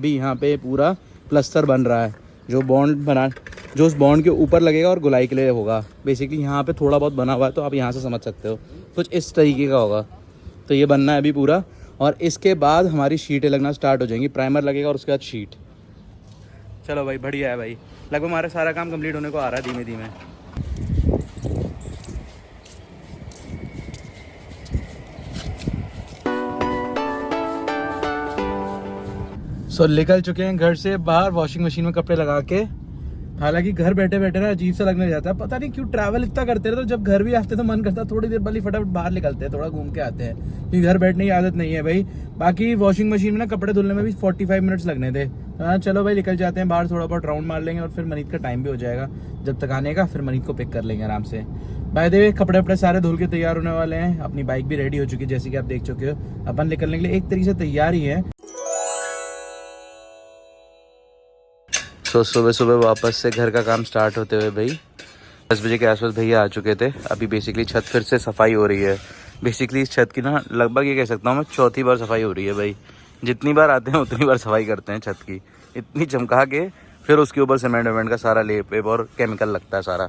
अभी यहाँ पे पूरा प्लस्तर बन रहा है, जो उस बॉन्ड के ऊपर लगेगा और गुलाई के लिए होगा। बेसिकली यहाँ पे थोड़ा बहुत बना हुआ है, तो आप यहाँ से समझ सकते हो कुछ इस तरीके का होगा। तो ये बनना है अभी पूरा, और इसके बाद हमारी शीटें लगना स्टार्ट हो जाएंगी। प्राइमर लगेगा और उसके बाद शीट। चलो भाई, बढ़िया है भाई। लगभग हमारा सारा काम कंप्लीट होने को आ रहा है धीमे धीमे। निकल चुके हैं घर से बाहर, वॉशिंग मशीन में कपड़े लगा के। हालांकि घर बैठे बैठे ना अजीब सा लगने जाता है, पता नहीं क्यों ट्रैवल इतना करते रहे, तो जब घर भी आते तो मन करता है थोड़ी देर भले फटाफट बाहर निकलते हैं, थोड़ा घूम के आते हैं, क्योंकि घर बैठने की आदत नहीं है भाई। बाकी वॉशिंग मशीन में ना कपड़े धुलने में भी 45 मिनट्स लगने थे। हाँ चलो भाई, निकल जाते हैं बाहर, थोड़ा बहुत राउंड मार लेंगे और फिर मनीत का टाइम भी हो जाएगा जब तक आने का। फिर मनीत को पिक कर लेंगे आराम से। बाय द वे, कपड़े वपड़े सारे धुल के तैयार होने वाले हैं। अपनी बाइक भी रेडी हो चुकी है, जैसे कि आप देख चुके हो। अपन निकलने के लिए एक तरीके से तैयार ही है। तो सुबह सुबह वापस से घर का काम स्टार्ट होते हुए भाई 10 बजे के आसपास भैया आ चुके थे। अभी बेसिकली छत फिर से सफाई हो रही है। बेसिकली इस छत की ना लगभग ये कह सकता हूँ मैं चौथी बार सफाई हो रही है भाई। जितनी बार आते हैं उतनी बार सफाई करते हैं छत की, इतनी चमका के। फिर उसके ऊपर सीमेंट वेमेंट का सारा लेप वेप और केमिकल लगता है सारा।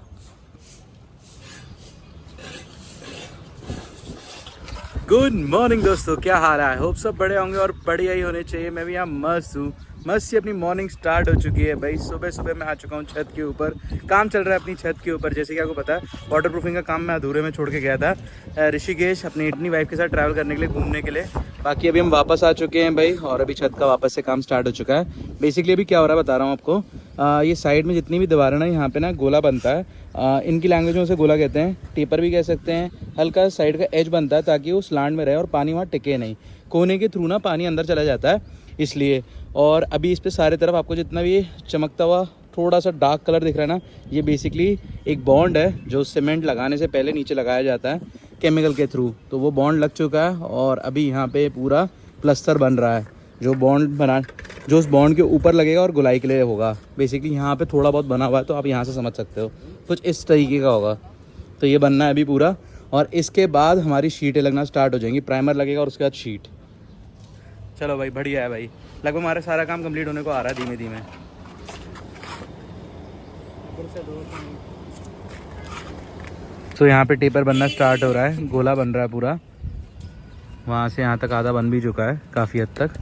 गुड मॉर्निंग दोस्तों, क्या हाल है? होप सब बड़े होंगे और बढ़िया ही होने चाहिए। मैं भी यहाँ मस्त हूँ। मस्त सी अपनी मॉर्निंग स्टार्ट हो चुकी है भाई। सुबह सुबह मैं आ चुका हूँ छत के ऊपर। काम चल रहा है अपनी छत के ऊपर। जैसे कि आपको पता है, वाटर प्रूफिंग का काम मैं अधूरे में छोड़ के गया था ऋषिकेश अपनी इतनी वाइफ के साथ ट्रैवल करने के लिए, घूमने के लिए। बाकी अभी हम वापस आ चुके हैं भाई, और अभी छत का वापस से काम स्टार्ट हो चुका है। बेसिकली अभी क्या हो रहा है बता रहा हूँ आपको। ये साइड में जितनी भी दीवारें ना, यहाँ पे ना गोला बनता है। इनकी लैंग्वेज में उसे गोला कहते हैं, टेपर भी कह सकते हैं। हल्का साइड का एज बनता है ताकि वो स्लांट में रहे और पानी वहाँ टिके नहीं। कोने के थ्रू ना पानी अंदर चला जाता है इसलिए। और अभी इस पे सारे तरफ आपको जितना भी चमकता हुआ थोड़ा सा डार्क कलर दिख रहा है ना, ये बेसिकली एक बॉन्ड है जो सीमेंट लगाने से पहले नीचे लगाया जाता है केमिकल के थ्रू। तो वो बॉन्ड लग चुका है, और अभी यहाँ पे पूरा प्लस्तर बन रहा है, जो उस बॉन्ड के ऊपर लगेगा और गुलाई के लिए होगा। बेसिकली यहाँ पे थोड़ा बहुत बना हुआ है, तो आप यहाँ से समझ सकते हो कुछ इस तरीके का होगा। तो ये बनना है अभी पूरा, और इसके बाद हमारी शीटें लगना स्टार्ट हो जाएंगी। प्राइमर लगेगा और उसके बाद शीट। चलो भाई, बढ़िया है भाई। लगभग हमारा सारा काम कंप्लीट होने को आ रहा है धीमे धीमे। तो यहाँ पे टेपर बनना स्टार्ट हो रहा है, गोला बन रहा है पूरा। वहाँ से यहाँ तक आधा बन भी चुका है काफ़ी हद तक।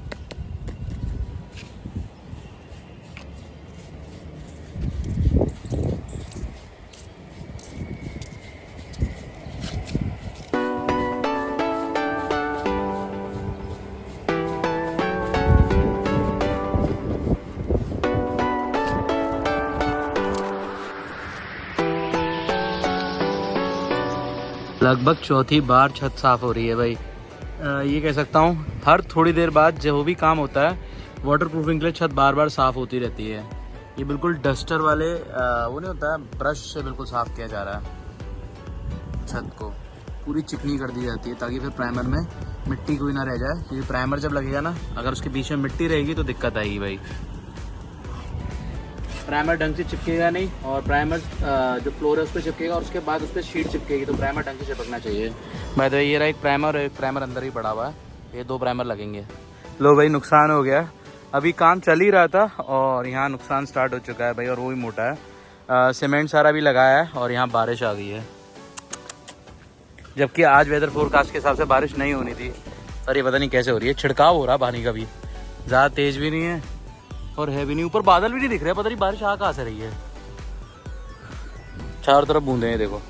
लगभग चौथी बार छत साफ़ हो रही है भाई। ये कह सकता हूँ हर थोड़ी देर बाद जो भी काम होता है वाटर प्रूफिंग के लिए छत बार बार साफ़ होती रहती है। ये बिल्कुल डस्टर वाले वो नहीं होता है, ब्रश से बिल्कुल साफ़ किया जा रहा है। छत को पूरी चिकनी कर दी जाती है ताकि फिर प्राइमर में मिट्टी कोई ना रह जाए, क्योंकि प्राइमर जब लगेगा ना, अगर उसके बीच में मिट्टी रहेगी तो दिक्कत आएगी भाई। प्राइमर ढंग से चिपकेगा नहीं, और प्राइमर जो फ्लोर है उस पर चिपकेगा, और उसके बाद उस पर शीट चिपकेगी, तो प्राइमर ढंग से चिपकना चाहिए। बाय द वे, ये रहा एक प्राइमर, और एक प्राइमर अंदर ही पड़ा हुआ है। ये 2 प्राइमर लगेंगे। लो भाई, नुकसान हो गया। अभी काम चल ही रहा था और यहाँ नुकसान स्टार्ट हो चुका है भाई, और वो भी मोटा है। सीमेंट सारा भी लगाया है, और यहाँ बारिश आ गई है, जबकि आज वेदर फोरकास्ट के हिसाब से बारिश नहीं होनी थी। और ये पता नहीं कैसे हो रही है। छिड़काव हो रहा है पानी का भी, ज़्यादा तेज़ भी नहीं है और है भी नहीं। ऊपर बादल भी नहीं दिख रहे, पता नहीं बारिश आ कहाँ से रही है। चारों तरफ बूंदे हैं देखो।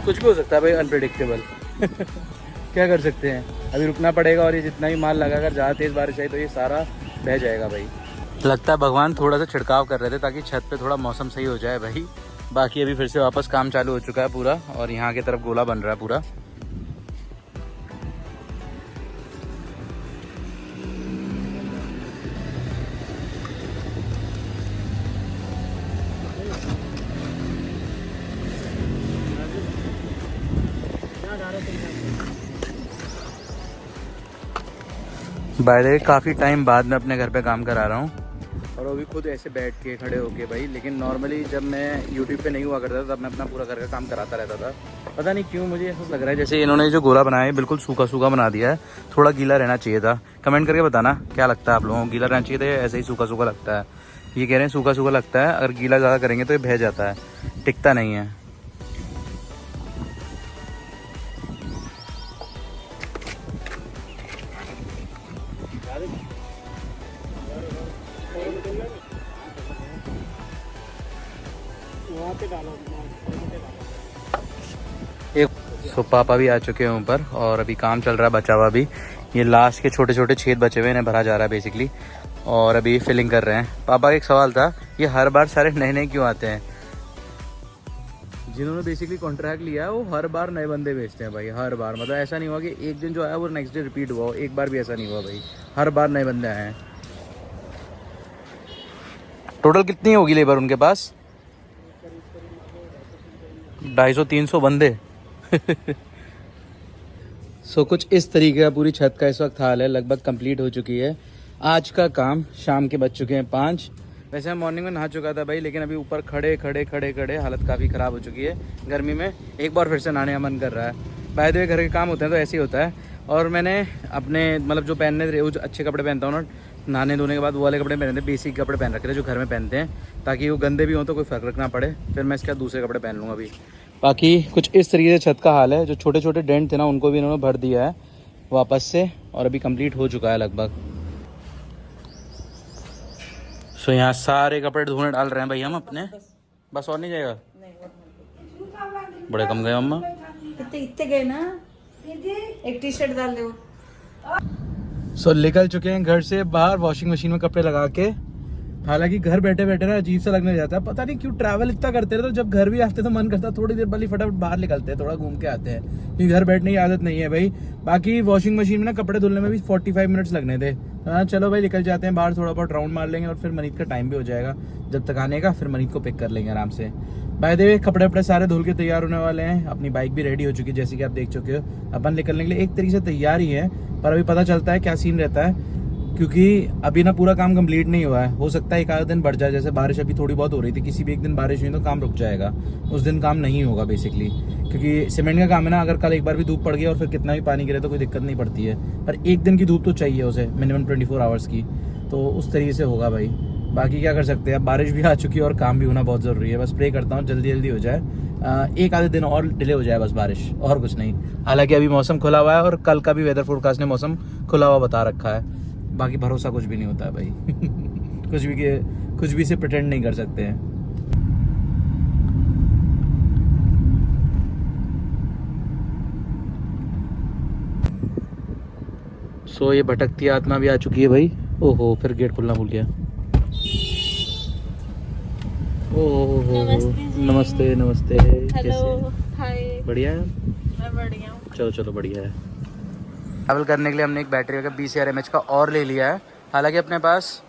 कुछ भी हो सकता है भाई, अनप्रेडिक्टेबल। क्या कर सकते हैं, अभी रुकना पड़ेगा। और ये जितना भी माल लगा, अगर ज़्यादा तेज़ बारिश आई तो ये सारा बह जाएगा भाई। लगता है भगवान थोड़ा सा छिड़काव कर रहे थे ताकि छत पे थोड़ा मौसम सही हो जाए भाई। बाकी अभी फिर से वापस काम चालू हो चुका है पूरा, और यहाँ की तरफ गोला बन रहा है पूरा। बाय द वे, काफ़ी टाइम बाद मैं अपने घर पे काम करा रहा हूँ। और वो भी खुद ऐसे बैठ के खड़े होके भाई। लेकिन नॉर्मली जब मैं यूट्यूब पे नहीं हुआ करता था तब मैं अपना पूरा घर का काम कराता रहता था। पता नहीं क्यों मुझे ऐसा लग रहा है जैसे इन्होंने जो गोला बनाया है बिल्कुल सूखा सूखा बना दिया है, थोड़ा गीला रहना चाहिए था। कमेंट करके बताना क्या लगता है आप लोगों को, गीला रहना चाहिए था या ऐसे ही सूखा सूखा लगता है। ये कह रहे हैं सूखा सूखा लगता है, अगर गीला ज़्यादा करेंगे तो ये बह जाता है, टिकता नहीं है। सो पापा भी आ चुके हैं ऊपर और अभी काम चल रहा है बचा हुआ भी। ये लास्ट के छोटे छोटे छेद बचे हुए हैं, इन्हें भरा जा रहा है बेसिकली, और अभी फिलिंग कर रहे हैं। पापा का एक सवाल था, ये हर बार सारे नए नए क्यों आते हैं? जिन्होंने बेसिकली कॉन्ट्रैक्ट लिया है वो हर बार नए बंदे भेजते हैं भाई, हर बार। मतलब ऐसा नहीं हुआ कि एक दिन जो आया वो नेक्स्ट डे रिपीट हुआ हो, एक बार भी ऐसा नहीं हुआ भाई, हर बार नए बंदे आए हैं। टोटल कितनी होगी लेबर उनके पास? 250-300 बंदे। सो कुछ इस तरीके का पूरी छत का इस वक्त हाल है। लगभग कंप्लीट हो चुकी है आज का काम। शाम के बज चुके हैं 5। वैसे मैं मॉर्निंग में नहा चुका था भाई, लेकिन अभी ऊपर खड़े खड़े हालत काफ़ी ख़राब हो चुकी है गर्मी में। एक बार फिर से नहाने का मन कर रहा है। बाय द वे घर के काम होते हैं तो ऐसे ही होता है। और मैंने अपने मतलब जो पहनने रोज अच्छे कपड़े पहनता हूँ ना, नहाने धोने के बाद वो वाले कपड़े पहनते हैं, बेसिक कपड़े पहन रखे थे जो घर में पहनते हैं, ताकि वो गंदे भी हों तो कोई फ़र्क रखना पड़े। फिर मैं इसके बाद दूसरे कपड़े पहन लूँगा अभी। बाकी कुछ इस तरीके से छत का हाल है। जो छोटे छोटे डेंट थे ना उनको भी इन्होंने भर दिया है वापस से, और अभी कंप्लीट हो चुका है लगभग। सो यहाँ सारे कपड़े धोने डाल रहे हैं भाई हम अपने। बस और नहीं जाएगा? बड़े कम गए मम्मा, इतने गए ना, एक टी शर्ट डाल दो। सो निकल चुके हैं घर से बाहर वॉशिंग मशीन में कपड़े लगा के। हालांकि घर बैठे बैठे ना अजीब सा लगने जाता है, पता नहीं क्यों ट्रैवल इतना करते रहे, तो जब घर भी आते तो मन करता है थोड़ी देर भले फटाफट बाहर निकलते हैं, थोड़ा घूम के आते हैं, क्योंकि घर बैठने की आदत नहीं है भाई। बाकी वॉशिंग मशीन में ना कपड़े धुलने में भी 45 मिनट्स लगने थे। हाँ चलो भाई निकल जाते हैं बाहर, थोड़ा बहुत राउंड मार लेंगे और फिर मनीत का टाइम भी हो जाएगा जब तक आने का, फिर मनीत को पिक कर लेंगे आराम से। बाय द वे कपड़े वपड़े सारे धुल के तैयार होने वाले हैं। अपनी बाइक भी रेडी हो चुकी है जैसे कि आप देख चुके हो। अपन निकलने के लिए एक तरीके से तैयार ही है, पर अभी पता चलता है क्या सीन रहता है, क्योंकि अभी ना पूरा काम कंप्लीट नहीं हुआ है। हो सकता है एक आधा दिन बढ़ जाए, जैसे बारिश अभी थोड़ी बहुत हो रही थी, किसी भी एक दिन बारिश हुई तो काम रुक जाएगा, उस दिन काम नहीं होगा बेसिकली। क्योंकि सीमेंट का काम है ना, अगर कल एक बार भी धूप पड़ गई और फिर कितना भी पानी गिरे तो कोई दिक्कत नहीं पड़ती है, पर एक दिन की धूप तो चाहिए उसे, मिनिमम 24 आवर्स की, तो उस तरीके से होगा भाई। बाकी क्या कर सकते हैं, अब बारिश भी आ चुकी है और काम भी होना बहुत ज़रूरी है। बस प्रे करता हूँ जल्दी जल्दी हो जाए, एक आधे दिन और डिले हो जाए बस बारिश, और कुछ नहीं। हालांकि अभी मौसम खुला हुआ है और कल का भी वेदर फोरकास्ट ने मौसम खुला हुआ बता रखा है। बाकी भरोसा कुछ भी नहीं होता है भाई। कुछ भी से प्रिटेंड नहीं कर सकते हैं। सो ये भटकती आत्मा भी आ चुकी है भाई। ओहो फिर गेट खुलना भूल गया। ओहो नमस्ते नमस्ते। Hello hi. बढ़िया है? मैं बढ़िया हूँ। चलो चलो बढ़िया है। ट्रैवल करने के लिए हमने एक बैटरी का 20,000 mAh का और ले लिया है। हालांकि अपने पास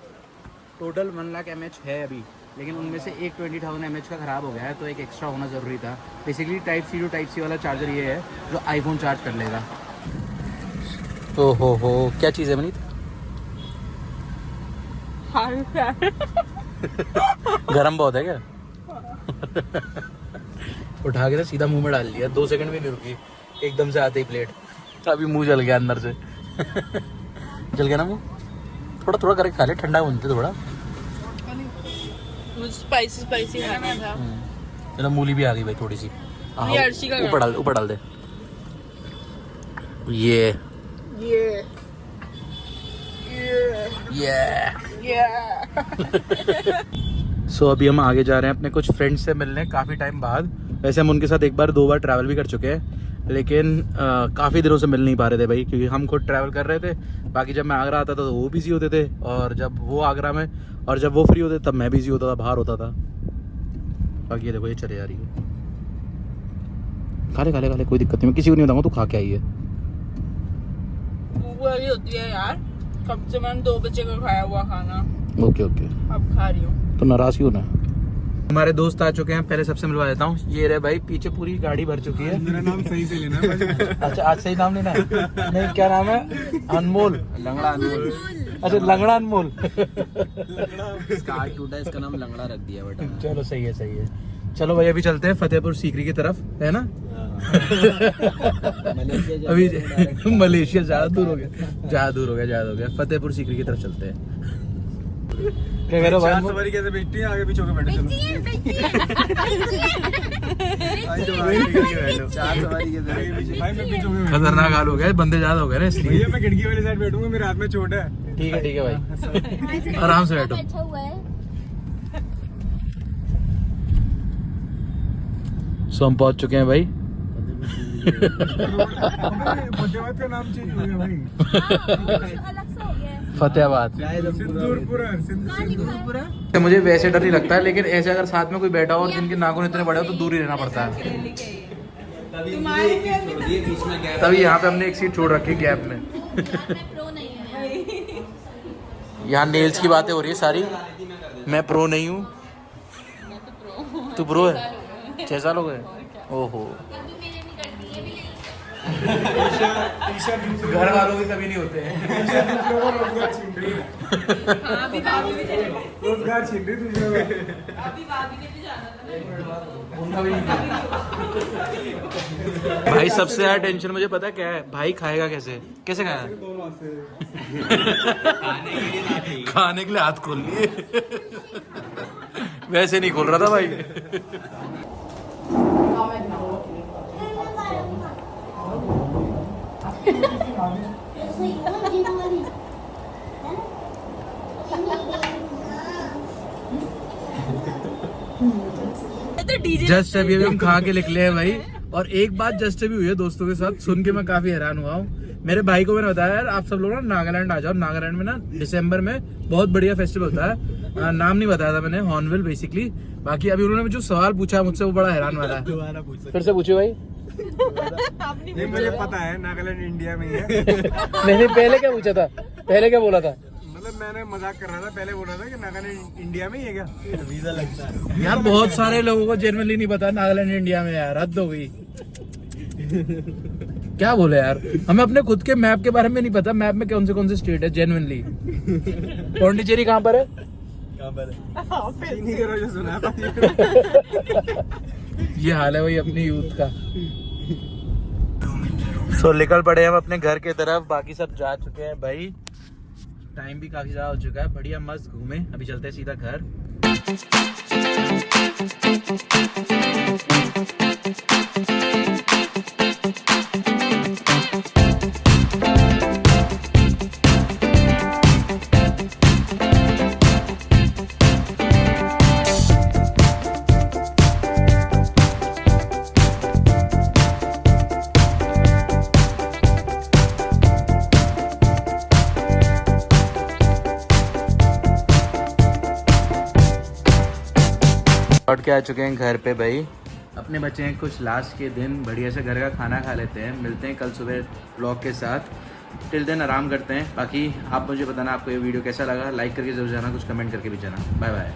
टोटल 1 लाख mAh है अभी, लेकिन उनमें से एक 20,000 mAh का ख़राब हो गया है, तो एक एक्स्ट्रा होना ज़रूरी था। Basically type C to type C वाला चार्जर ये है जो आईफोन चार्ज कर लेगा। तो हो क्या चीज़ है मनीत? गरम बहुत है क्या? उठा के ना सीधा मुंह में डाल लिया, 2 सेकंड भी नहीं रुकी, एकदम से आते ही प्लेट। अभी मुंह जल गया अंदर से। जल गया ना मुंह? थोड़ा थोड़ा करके खा ले, ठंडा बनते थोड़ा। मुझे स्पाइसी खाना था। चलो मूली भी आ गई भाई थोड़ी सी, ऊपर डाल दे। ये सो अभी हम आगे जा रहे हैं अपने कुछ फ्रेंड्स से मिलने काफ़ी टाइम बाद। वैसे हम उनके साथ एक बार 2 बार ट्रैवल भी कर चुके हैं, लेकिन काफ़ी दिनों से मिल नहीं पा रहे थे भाई, क्योंकि हम खुद ट्रैवल कर रहे थे। बाकी जब मैं आगरा आता था तो वो बिजी होते थे, और जब वो आगरा में, और जब वो फ्री होते तब मैं बिजी होता था, बाहर होता था। बाकी ये देखो ये चले जा रही है। खा ले कोई दिक्कत नहीं, मैं किसी को नहीं बताऊंगा, तू खा के आई है। वाली होती है यार, कब से मैंने 2 बजे का खाया हुआ खाना। ओके अब खा रही हूँ। तो नाराज क्यों ना। हमारे दोस्त आ चुके हैं, पहले सबसे मिलवा देता हूँ। ये रहे भाई, पीछे पूरी गाड़ी भर चुकी है। मेरा नाम सही से लेना है। अच्छा आज सही नाम लेना है? नहीं क्या नाम है? अनमोल, लंगड़ा अनमोल। अच्छा लंगड़ा अनमोल कार्ड टूटा, इसका नाम लंगड़ा रख दिया बेटा। चलो सही है सही है। चलो भाई अभी चलते हैं फतेहपुर सीकरी की तरफ, है ना? अभी मलेशिया ज्यादा दूर हो गया, फतेहपुर सीकरी की तरफ चलते हैं। क्या कह रहे हो भाई? सवारी कैसे बैठती है? आगे पीछे होकर बैठो। चलो चार सवारी के जरिए। भाई मैं पीछे होकर खतरनाक हाल हो गया, बंदे ज्यादा हो गए ना इसलिए। भैया मैं खिड़की वाली साइड बैठूंगा, मेरे हाथ में चोट है। ठीक है भाई, आराम से बैठो। अच्छा हुआ है। सो हम पहुंच चुके हैं भाई। फतेहाबाद का नाम चेंज हो गया भाई। अलग सा हो गया है। फतेहाबाद। सिंदूरपुरा। तो मुझे वैसे डर नहीं लगता है, लेकिन ऐसे अगर साथ में कोई बैठा हो और जिनके नाखून इतने बड़े हो तो दूर ही रहना पड़ता है। तभी यहाँ पे हमने एक सीट छोड़ रखी है गैप में। प्रो नहीं है। यहाँ नेल्स की बातें हो रही है सारी। मैं प्रो नहीं हूँ। तू प्रो है? 6 साल हो गए? ओहो। घर वालों के कभी नहीं होते हैं। रोजगार छीन रही दूसरे का। भाई सबसे ज्यादा टेंशन मुझे पता क्या है? भाई खाएगा कैसे? कैसे खाएगा? खाने के लिए हाथ खोल लिए। वैसे नहीं खोल रहा था भाई। जस्ट अभी हम खा के निकले हैं भाई। और एक बात जस्ट अभी हुई है दोस्तों के साथ, सुन के मैं काफी हैरान हुआ हूँ। मेरे भाई को मैंने बताया यार आप सब लोग ना नागालैंड आ जाओ। नागालैंड में ना दिसंबर में बहुत बढ़िया फेस्टिवल होता है। नाम नहीं बताया था मैंने, हॉर्नबिल बेसिकली। बाकी अभी उन्होंने जो सवाल पूछा मुझसे वो बड़ा हैरान वाला है। फिर से पूछिए भाई। नहीं मुझे पता है नागालैंड इंडिया में ही है। नहीं पहले क्या पूछा था? पहले क्या बोला था? मतलब मैंने मजाक कर रहा था, पहले बोल रहा था कि नागालैंड इंडिया में ही है क्या? वीजा लगता है यार बहुत सारे लोगों को जेन्युइनली नहीं पता नागालैंड इंडिया में। यार हद हो गई। क्या बोले यार, हमें अपने खुद के मैप के बारे में नहीं पता। मैप में कौन से स्टेट है जेन्युइनली? पौंडीचेरी कहाँ पर है? चीनी करो जो सुना था। ये हाल है वही अपनी यूथ का। सो निकल पड़े हम अपने घर के तरफ। बाकी सब जा चुके हैं भाई। टाइम भी काफी ज्यादा हो चुका है। बढ़िया मस्त घूमे। अभी चलते हैं सीधा घर। लौट के आ चुके हैं घर पे भाई। अपने बच्चे हैं कुछ लास्ट के दिन, बढ़िया से घर का खाना खा लेते हैं। मिलते हैं कल सुबह ब्लॉग के साथ। टिल दिन आराम करते हैं। बाकी आप मुझे बताना आपको ये वीडियो कैसा लगा। लाइक करके जरूर जाना, कुछ कमेंट करके भी जाना। Bye bye.